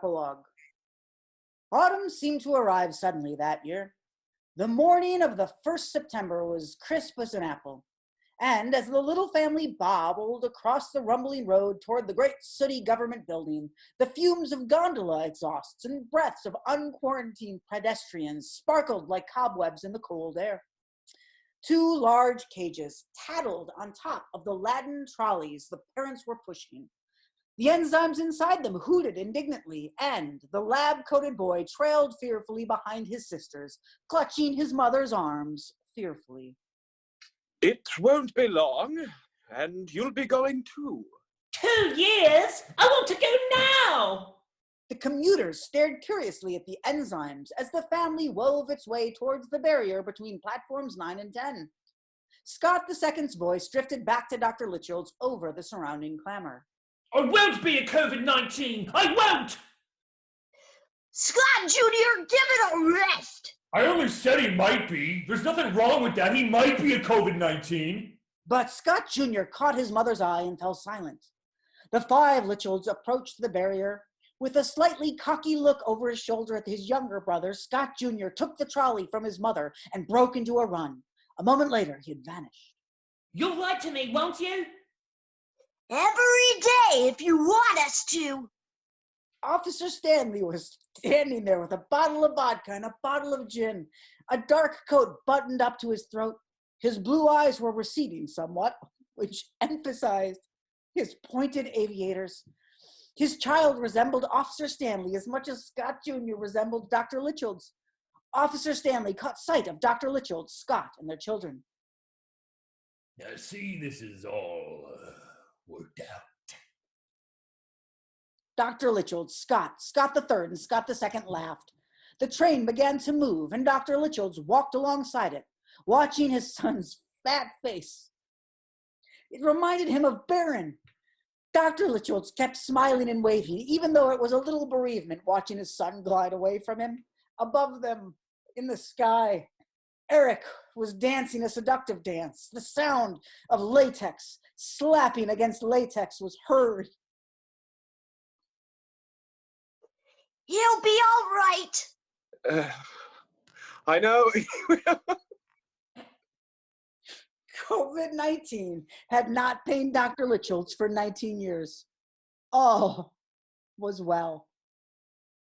Epilogue. Autumn seemed to arrive suddenly that year. The morning of the 1st September was crisp as an apple, and as the little family bobbled across the rumbling road toward the great sooty government building, the fumes of gondola exhausts and breaths of unquarantined pedestrians sparkled like cobwebs in the cold air. 2 large cages tattled on top of the laden trolleys the parents were pushing. The enzymes inside them hooted indignantly, and the lab-coated boy trailed fearfully behind his sisters, clutching his mother's arms fearfully. It won't be long, and you'll be going too. 2 years? I want to go now! The commuters stared curiously at the enzymes as the family wove its way towards the barrier between platforms 9 and 10. Scott II's voice drifted back to Dr. Lichilds over the surrounding clamor. I won't be a COVID-19! I won't! Scott Jr., give it a rest! I only said he might be. There's nothing wrong with that. He might be a COVID-19. But Scott Jr. caught his mother's eye and fell silent. The 5 Lichilds approached the barrier. With a slightly cocky look over his shoulder at his younger brother, Scott Jr. took the trolley from his mother and broke into a run. A moment later, he had vanished. You'll write to me, won't you? Every day, if you want us to. Officer Stanley was standing there with a bottle of vodka and a bottle of gin, a dark coat buttoned up to his throat. His blue eyes were receding somewhat, which emphasized his pointed aviators. His child resembled Officer Stanley as much as Scott Jr. resembled Dr. Lichilds. Officer Stanley caught sight of Dr. Lichilds, Scott, and their children. Now, see, this is all worked out. Dr. Lichilds, Scott III, and Scott II laughed. The train began to move, and Dr. Lichilds walked alongside it, watching his son's fat face. It reminded him of Baron. Dr. Lichilds kept smiling and waving, even though it was a little bereavement watching his son glide away from him. Above them, in the sky, Eric was dancing a seductive dance. The sound of latex slapping against latex was heard. He'll be all right. I know. COVID-19 had not pained Dr. Lichilds for 19 years. All was well.